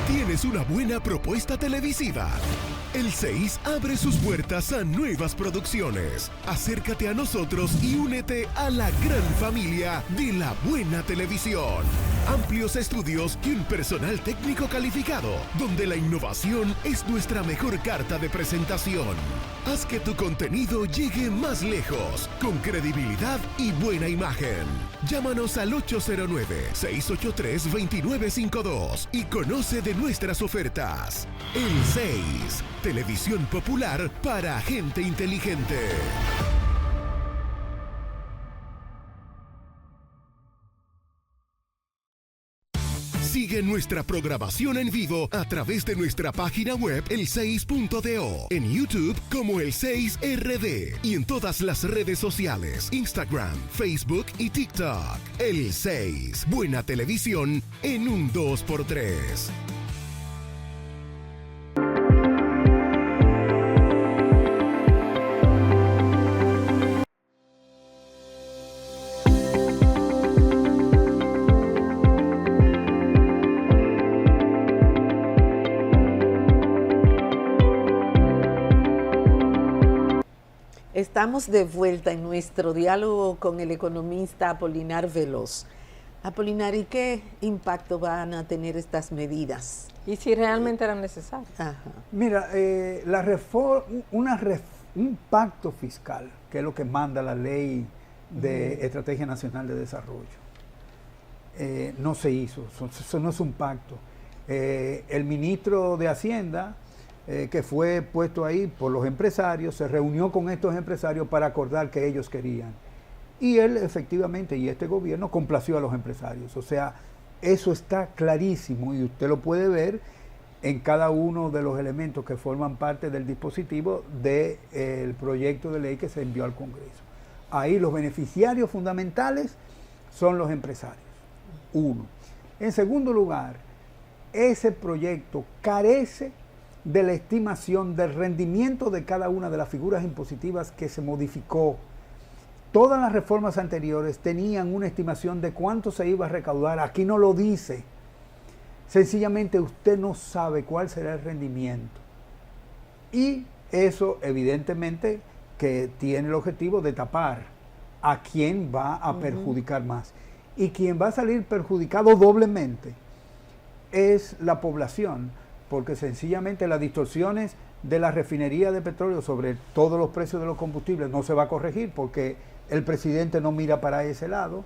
Speaker 4: Tienes una buena propuesta televisiva. El 6 abre sus puertas a nuevas producciones. Acércate a nosotros y únete a la gran familia de la buena televisión. Amplios estudios y un personal técnico calificado, donde la innovación es nuestra mejor carta de presentación. Haz que tu contenido llegue más lejos, con credibilidad y buena imagen. Llámanos al 809-683-2952 y conoce de nuestras ofertas. El 6, televisión popular para gente inteligente. Sigue nuestra programación en vivo a través de nuestra página web el6.do, en YouTube como el6RD y en todas las redes sociales, Instagram, Facebook y TikTok. El 6, buena televisión en un 2x3.
Speaker 1: Estamos de vuelta en nuestro diálogo con el economista Apolinar Veloz. Apolinar, ¿y qué impacto van a tener estas medidas?
Speaker 2: Y si realmente eran necesarias.
Speaker 3: Mira, un pacto fiscal, que es lo que manda la ley de Estrategia Nacional de Desarrollo, no se hizo, eso no es un pacto. El ministro de Hacienda, que fue puesto ahí por los empresarios, se reunió con estos empresarios para acordar que ellos querían. Y él efectivamente, y este gobierno, complació a los empresarios. O sea, eso está clarísimo y usted lo puede ver en cada uno de los elementos que forman parte del dispositivo del proyecto de ley que se envió al Congreso. Ahí los beneficiarios fundamentales son los empresarios. Uno. En segundo lugar, ese proyecto carece de la estimación del rendimiento de cada una de las figuras impositivas que se modificó. Todas las reformas anteriores tenían una estimación de cuánto se iba a recaudar. Aquí no lo dice. Sencillamente usted no sabe cuál será el rendimiento. Y eso evidentemente que tiene el objetivo de tapar a quien va a perjudicar más. Y quien va a salir perjudicado doblemente es la población, porque sencillamente las distorsiones de la refinería de petróleo sobre todos los precios de los combustibles no se va a corregir porque el presidente no mira para ese lado,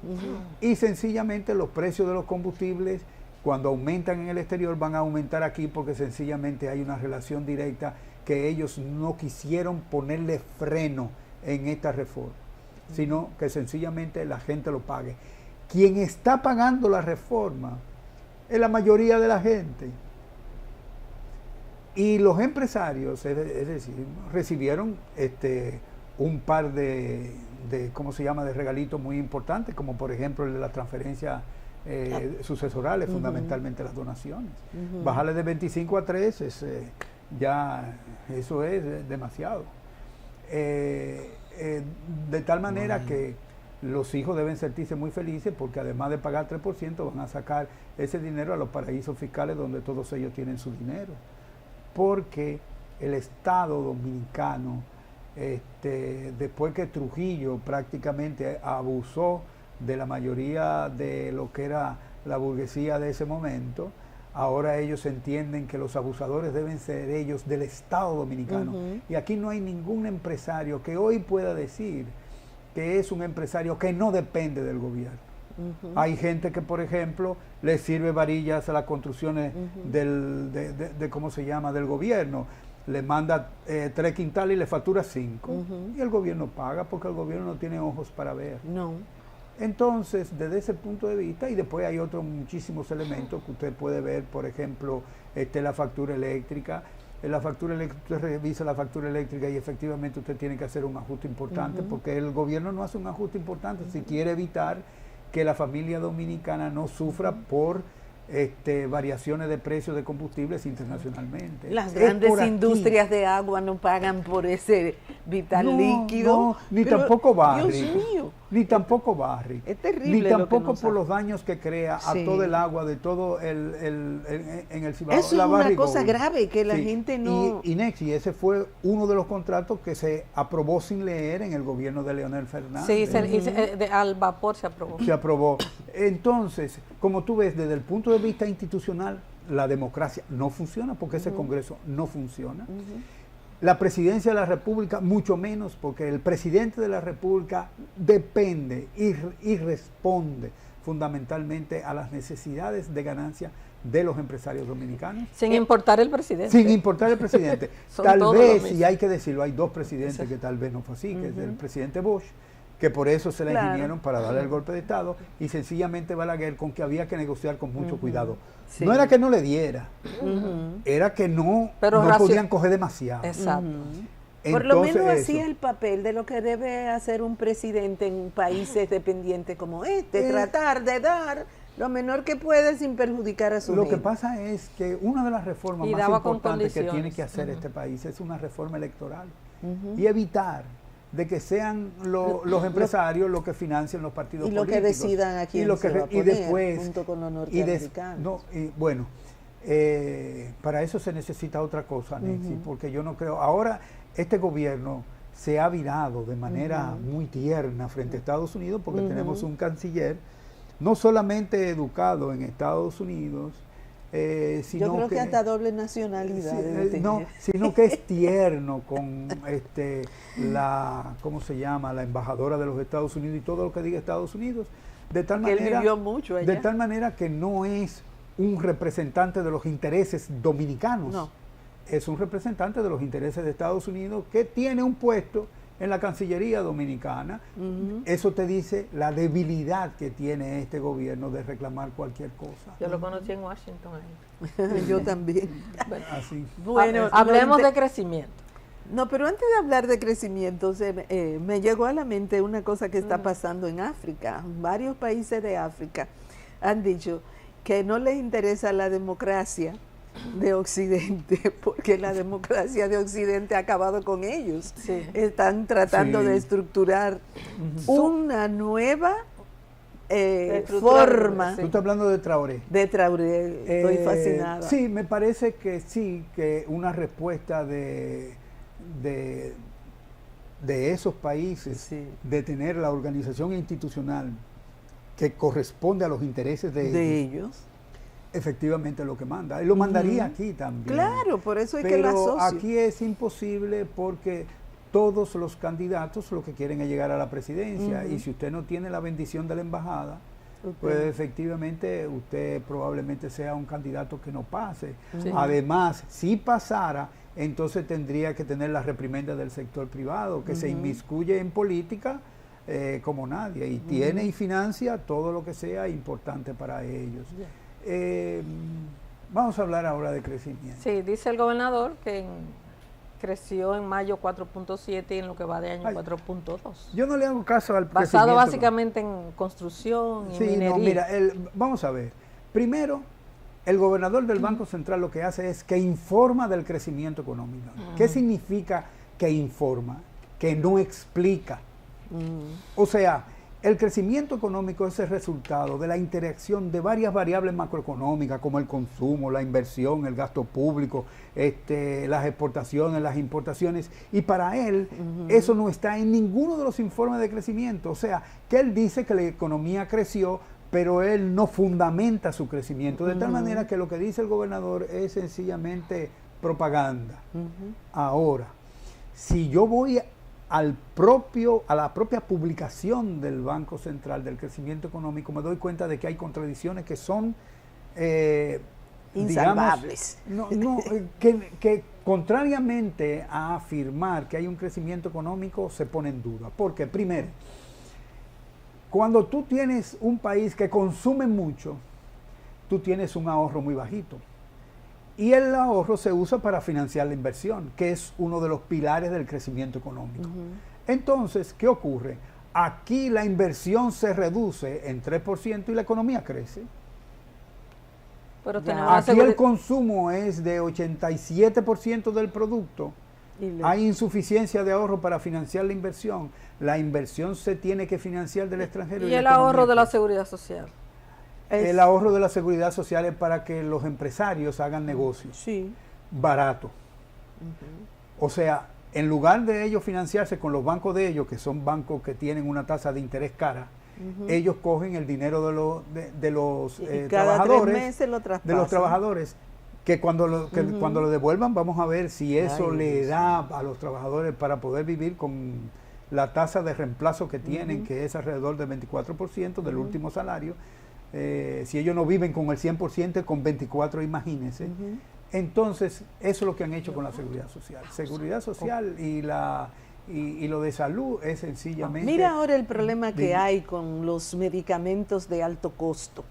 Speaker 3: y sencillamente los precios de los combustibles cuando aumentan en el exterior van a aumentar aquí porque sencillamente hay una relación directa que ellos no quisieron ponerle freno en esta reforma, sino que sencillamente la gente lo pague. Quien está pagando la reforma es la mayoría de la gente. Y los empresarios, es decir, recibieron un par de ¿cómo se llama?, de regalitos muy importantes, como por ejemplo el de las transferencias sucesorales, fundamentalmente las donaciones. Bajarle de 25 a 3 ya eso es demasiado. De tal manera que los hijos deben sentirse muy felices porque además de pagar 3% van a sacar ese dinero a los paraísos fiscales donde todos ellos tienen su dinero. Porque el Estado dominicano, después que Trujillo prácticamente abusó de la mayoría de lo que era la burguesía de ese momento, ahora ellos entienden que los abusadores deben ser ellos del Estado dominicano. Y aquí no hay ningún empresario que hoy pueda decir que es un empresario que no depende del gobierno. Hay gente que, por ejemplo, le sirve varillas a las construcciones de ¿cómo se llama?, del gobierno. Le manda 3 quintales y le factura 5. Y el gobierno paga porque el gobierno no tiene ojos para ver.
Speaker 1: No.
Speaker 3: Entonces, desde ese punto de vista, y después hay otros muchísimos elementos que usted puede ver, por ejemplo, la factura eléctrica. En la factura eléctrica, usted revisa la factura eléctrica y efectivamente usted tiene que hacer un ajuste importante, porque el gobierno no hace un ajuste importante si quiere evitar que la familia dominicana no sufra por variaciones de precios de combustibles internacionalmente.
Speaker 1: Las grandes industrias de agua no pagan por ese vital líquido.
Speaker 3: No, ni tampoco Barrick.
Speaker 1: Dios mío.
Speaker 3: Ni tampoco Barrick.
Speaker 1: Es terrible.
Speaker 3: Ni tampoco por los daños que crea a todo el agua de todo en el Cibao.
Speaker 1: Eso es una cosa grave que la gente no...
Speaker 3: Y Nexi, ese fue uno de los contratos que se aprobó sin leer en el gobierno de Leonel Fernández.
Speaker 2: Sí, al vapor se aprobó.
Speaker 3: Se aprobó. Entonces, como tú ves, desde el punto de vista institucional, la democracia no funciona porque ese Congreso no funciona. La presidencia de la República, mucho menos, porque el presidente de la República depende y responde fundamentalmente a las necesidades de ganancia de los empresarios dominicanos.
Speaker 2: Sin importar el presidente.
Speaker 3: Sin importar el presidente. Tal vez, y hay que decirlo, hay dos presidentes que tal vez no fue así, que es el presidente Bush, que por eso se la ingeniaron para darle el golpe de Estado, y sencillamente Balaguer con que había que negociar con mucho cuidado. Sí. No era que no le diera, era que no podían coger demasiado.
Speaker 2: Exacto.
Speaker 1: Entonces, por lo menos hacía el papel de lo que debe hacer un presidente en países dependientes como tratar de dar lo menor que puede sin perjudicar a su gente.
Speaker 3: Lo que pasa es que una de las reformas más importantes que tiene que hacer este país es una reforma electoral y evitar de que sean los empresarios los que financien los partidos políticos.
Speaker 1: Y lo que decidan a quién se va a poner, después, junto con los norteamericanos.
Speaker 3: Para eso se necesita otra cosa, Nexi, porque yo no creo... Ahora, este gobierno se ha virado de manera muy tierna frente a Estados Unidos, porque tenemos un canciller no solamente educado en Estados Unidos, sino
Speaker 1: yo creo que hasta doble nacionalidad.
Speaker 3: Sino que es tierno con ¿cómo se llama?, la embajadora de los Estados Unidos y todo lo que diga Estados Unidos, de tal manera,
Speaker 1: él vivió mucho allá.
Speaker 3: De tal manera que no es un representante de los intereses dominicanos, es un representante de los intereses de Estados Unidos que tiene un puesto en la Cancillería Dominicana. Eso te dice la debilidad que tiene este gobierno de reclamar cualquier cosa.
Speaker 2: Yo lo conocí en Washington.
Speaker 1: Yo también.
Speaker 2: Bueno, hablemos de crecimiento.
Speaker 1: No, pero antes de hablar de crecimiento, me llegó a la mente una cosa que está pasando en África. Varios países de África han dicho que no les interesa la democracia de Occidente, porque la democracia de Occidente ha acabado con ellos. Sí. Están tratando de estructurar una nueva forma.
Speaker 3: Tú estás hablando de Traoré.
Speaker 1: De Traoré, estoy fascinada.
Speaker 3: Sí, me parece que sí, que una respuesta de esos países, de tener la organización institucional que corresponde a los intereses de ellos. Efectivamente lo que manda. Él lo mandaría aquí también.
Speaker 1: Claro, por eso es que la asocio.
Speaker 3: Pero aquí es imposible porque todos los candidatos lo que quieren es llegar a la presidencia. Y si usted no tiene la bendición de la embajada, pues efectivamente usted probablemente sea un candidato que no pase.
Speaker 2: Sí.
Speaker 3: Además, si pasara, entonces tendría que tener la reprimenda del sector privado, que se inmiscuye en política como nadie, y tiene y financia todo lo que sea importante para ellos. Vamos a hablar ahora de crecimiento.
Speaker 2: Sí, dice el gobernador que creció en mayo 4.7 y en lo que va de año 4.2.
Speaker 3: Yo no le hago caso al
Speaker 2: basado
Speaker 3: crecimiento.
Speaker 2: Básicamente en construcción y minería.
Speaker 3: No, mira, vamos a ver. Primero, el gobernador del Banco Central lo que hace es que informa del crecimiento económico. ¿Qué significa que informa? Que no explica. O sea, el crecimiento económico es el resultado de la interacción de varias variables macroeconómicas como el consumo, la inversión, el gasto público, las exportaciones, las importaciones, y para él eso no está en ninguno de los informes de crecimiento. O sea, que él dice que la economía creció, pero él no fundamenta su crecimiento, de tal manera que lo que dice el gobernador es sencillamente propaganda. Ahora, si yo voy a la propia publicación del Banco Central del crecimiento económico, me doy cuenta de que hay contradicciones que son
Speaker 1: insalvables.
Speaker 3: Que contrariamente a afirmar que hay un crecimiento económico, se pone en duda. Porque, primero, cuando tú tienes un país que consume mucho, tú tienes un ahorro muy bajito. Y el ahorro se usa para financiar la inversión, que es uno de los pilares del crecimiento económico. Entonces, ¿qué ocurre? Aquí la inversión se reduce en 3% y la economía crece.
Speaker 2: Pero
Speaker 3: aquí el consumo es de 87% del producto. Hay insuficiencia de ahorro para financiar la inversión. La inversión se tiene que financiar del extranjero.
Speaker 2: Y el ahorro de la seguridad social.
Speaker 3: El ahorro de la seguridad social es para que los empresarios hagan negocios barato. O sea, en lugar de ellos financiarse con los bancos de ellos, que son bancos que tienen una tasa de interés cara, ellos cogen el dinero de los trabajadores,
Speaker 1: 3 meses lo traspasan.
Speaker 3: de los trabajadores, que cuando lo devuelvan vamos a ver si eso le da a los trabajadores para poder vivir con la tasa de reemplazo que tienen, que es alrededor del 24% del último salario. Si ellos no viven con el 100%, con 24, imagínense. Entonces, eso es lo que han hecho con la seguridad social. Seguridad social y lo de salud es sencillamente...
Speaker 1: Mira ahora el problema que hay con los medicamentos de alto costo.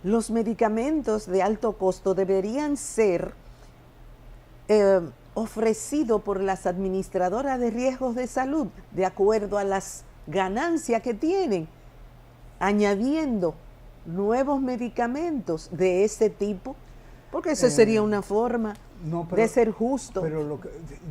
Speaker 1: Los medicamentos de alto costo deberían ser ofrecidos por las administradoras de riesgos de salud, de acuerdo a las ganancias que tienen, añadiendo nuevos medicamentos de ese tipo, porque eso sería una forma de ser justo.
Speaker 3: Pero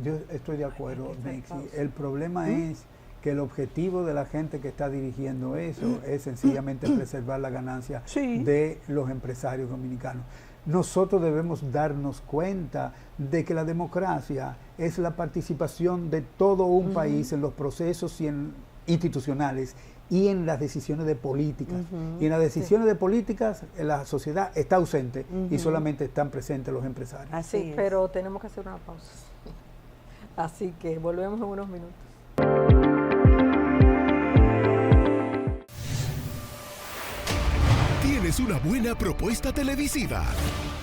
Speaker 3: yo estoy de acuerdo, Nexi. El problema es que el objetivo de la gente que está dirigiendo eso es sencillamente preservar la ganancia de los empresarios dominicanos. Nosotros debemos darnos cuenta de que la democracia es la participación de todo un país en los procesos institucionales y en las decisiones de políticas. Y en las decisiones de políticas la sociedad está ausente y solamente están presentes los empresarios.
Speaker 2: Así es. Pero tenemos que hacer una pausa. Así que volvemos en unos minutos.
Speaker 4: Tienes una buena propuesta televisiva.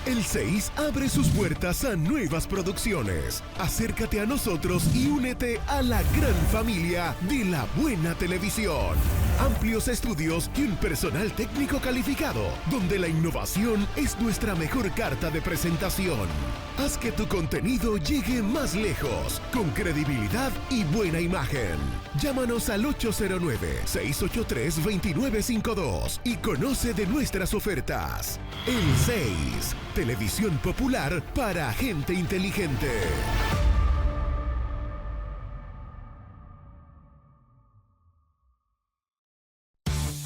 Speaker 4: El 6 abre sus puertas a nuevas producciones. Acércate a nosotros y únete a la gran familia de la buena televisión. Amplios estudios y un personal técnico calificado, donde la innovación es nuestra mejor carta de presentación. Haz que tu contenido llegue más lejos, con credibilidad y buena imagen. Llámanos al 809-683-2952 y conoce de nuestras ofertas. El 6, televisión popular para gente inteligente.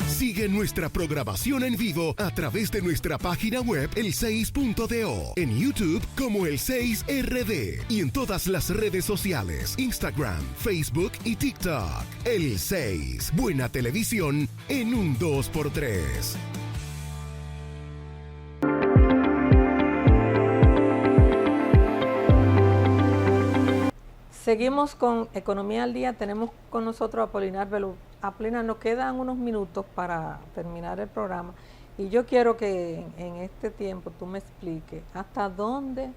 Speaker 4: Sigue nuestra programación en vivo a través de nuestra página web el6.do, en YouTube como el6RD y en todas las redes sociales, Instagram, Facebook y TikTok. El 6, buena televisión en un 2x3.
Speaker 2: Seguimos con Economía al Día. Tenemos con nosotros a Apolinar Aplina, nos quedan unos minutos para terminar el programa y yo quiero que en este tiempo tú me expliques hasta dónde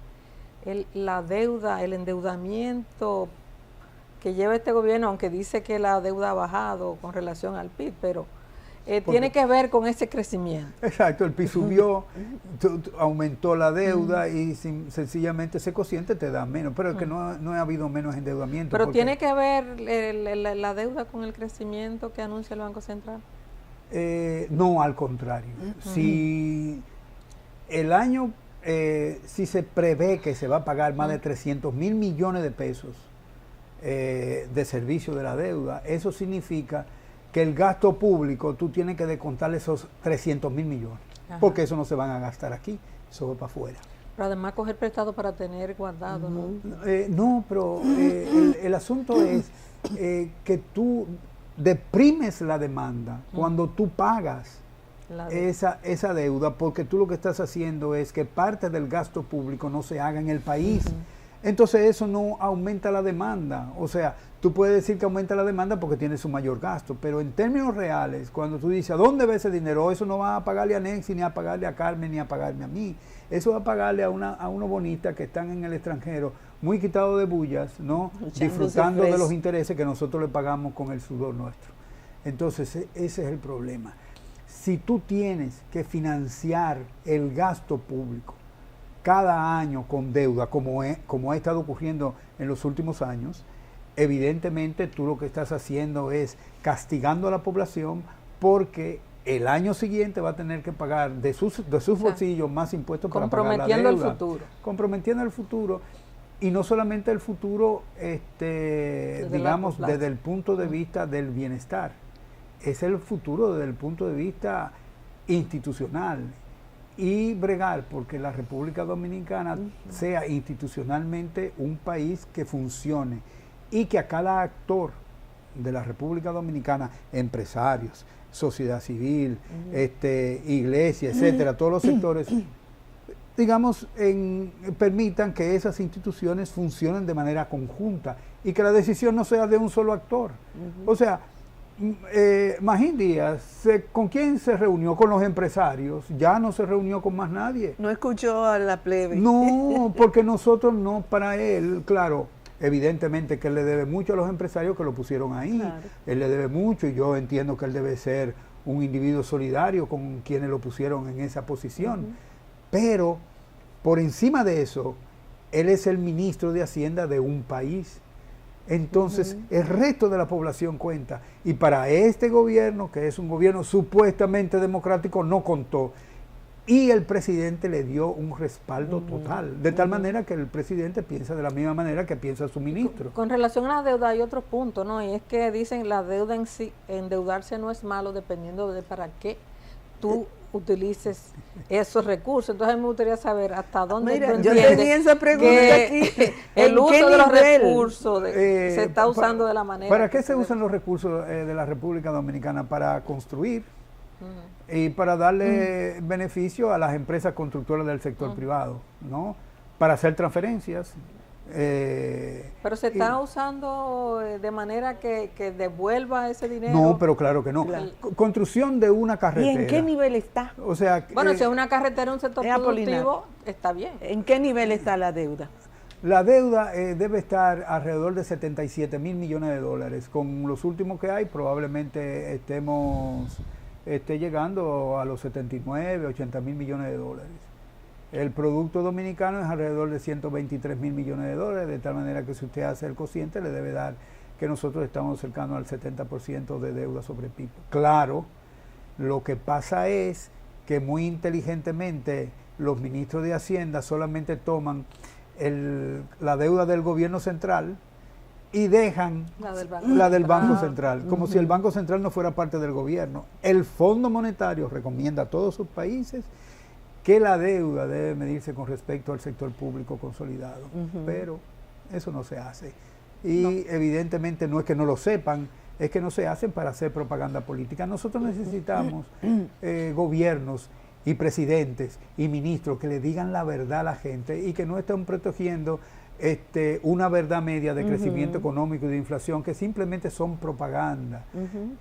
Speaker 2: la deuda, el endeudamiento que lleva este gobierno, aunque dice que la deuda ha bajado con relación al PIB, pero tiene que ver con ese crecimiento.
Speaker 3: Exacto, el PIB subió, aumentó la deuda y sencillamente ese cociente te da menos, pero es que no ha habido menos endeudamiento.
Speaker 2: Pero tiene que ver la deuda con el crecimiento que anuncia el Banco Central.
Speaker 3: No, al contrario. Si el año, si se prevé que se va a pagar más de 300 mil millones de pesos de servicio de la deuda, eso significa que el gasto público tú tienes que descontarle esos 300 mil millones, porque eso no se van a gastar aquí, eso va para afuera.
Speaker 2: Pero además coger prestado para tener guardado, ¿no?
Speaker 3: No, pero el asunto es que tú deprimes la demanda cuando tú pagas esa deuda, porque tú lo que estás haciendo es que parte del gasto público no se haga en el país. Entonces eso no aumenta la demanda. O sea, tú puedes decir que aumenta la demanda porque tiene su mayor gasto, pero en términos reales, cuando tú dices, ¿a dónde va ese dinero? Eso no va a pagarle a Nexi, ni a pagarle a Carmen, ni a pagarme a mí. Eso va a pagarle a unos bonistas que están en el extranjero, muy quitados de bullas, ¿no? Disfrutando de los intereses que nosotros le pagamos con el sudor nuestro. Entonces, ese es el problema. Si tú tienes que financiar el gasto público cada año con deuda, como ha estado ocurriendo en los últimos años, evidentemente tú lo que estás haciendo es castigando a la población porque el año siguiente va a tener que pagar de sus bolsillos más impuestos para pagar la deuda.
Speaker 2: Comprometiendo el futuro.
Speaker 3: Comprometiendo el futuro. Y no solamente el futuro, digamos, desde el punto de vista del bienestar. Es el futuro desde el punto de vista institucional. Y bregar porque la República Dominicana sea institucionalmente un país que funcione y que a cada actor de la República Dominicana, empresarios, sociedad civil, iglesia, etcétera, todos los sectores, digamos, permitan que esas instituciones funcionen de manera conjunta y que la decisión no sea de un solo actor. O sea, Magín Díaz, ¿con quién se reunió? Con los empresarios, ya no se reunió con más nadie.
Speaker 1: No escuchó a la plebe.
Speaker 3: No, porque nosotros no, para él, claro, evidentemente que él le debe mucho a los empresarios que lo pusieron ahí, claro. Él le debe mucho y yo entiendo que él debe ser un individuo solidario con quienes lo pusieron en esa posición, pero por encima de eso, él es el ministro de Hacienda de un país. Entonces, el resto de la población cuenta. Y para este gobierno, que es un gobierno supuestamente democrático, no contó. Y el presidente le dio un respaldo total. De tal manera que el presidente piensa de la misma manera que piensa su ministro.
Speaker 2: Con relación a la deuda hay otro punto, ¿no? Y es que dicen la deuda en sí, endeudarse no es malo dependiendo de para qué tú utilices esos recursos. Entonces me gustaría saber hasta dónde
Speaker 1: yo tenía esa pregunta aquí.
Speaker 2: El uso de los recursos se está usando de la manera.
Speaker 3: ¿Para qué se usan los recursos de la República Dominicana? Para construir y para darle beneficio a las empresas constructoras del sector privado, ¿no? Para hacer transferencias.
Speaker 2: Pero se está usando de manera que devuelva ese dinero.
Speaker 3: No, pero claro que no. Claro. Construcción de una carretera.
Speaker 1: ¿Y en qué nivel está?
Speaker 3: O sea,
Speaker 2: bueno, si es una carretera, un sector productivo, está bien.
Speaker 1: ¿En qué nivel está la deuda?
Speaker 3: La deuda debe estar alrededor de 77 mil millones de dólares. Con los últimos que hay, probablemente esté llegando a los 79, 80 mil millones de dólares. El producto dominicano es alrededor de 123 mil millones de dólares, de tal manera que si usted hace el cociente le debe dar que nosotros estamos cercanos al 70% de deuda sobre PIB. Claro, lo que pasa es que muy inteligentemente los ministros de Hacienda solamente toman la deuda del gobierno central y dejan la del Banco Central, como si el Banco Central no fuera parte del gobierno. El Fondo Monetario recomienda a todos sus países que la deuda debe medirse con respecto al sector público consolidado, pero eso no se hace. Y evidentemente no es que no lo sepan, es que no se hacen para hacer propaganda política. Nosotros necesitamos gobiernos y presidentes y ministros que le digan la verdad a la gente y que no estén protegiendo una verdad media de crecimiento económico y de inflación, que simplemente son propaganda.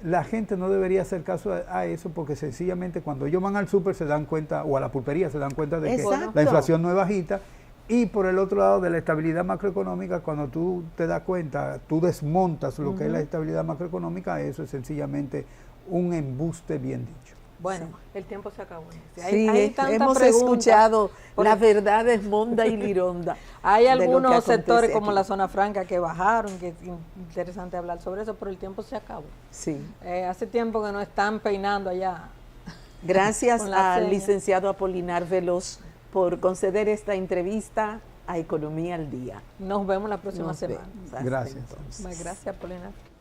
Speaker 3: La gente no debería hacer caso a eso, porque sencillamente cuando ellos van al súper se dan cuenta, o a la pulpería se dan cuenta de que la inflación no es bajita. Y por el otro lado, de la estabilidad macroeconómica, cuando tú te das cuenta, tú desmontas lo que es la estabilidad macroeconómica, eso es sencillamente un embuste bien dicho.
Speaker 2: Bueno, el tiempo se acabó.
Speaker 1: Sí, hemos escuchado las verdades monda y lironda.
Speaker 2: Hay algunos sectores como la zona franca que bajaron, que es interesante hablar sobre eso, pero el tiempo se acabó.
Speaker 1: Sí.
Speaker 2: Hace tiempo que no están peinando allá.
Speaker 1: Gracias al licenciado Apolinar Veloz por conceder esta entrevista a Economía al Día.
Speaker 2: Nos vemos la próxima semana.
Speaker 3: Gracias.
Speaker 2: Gracias, Apolinar.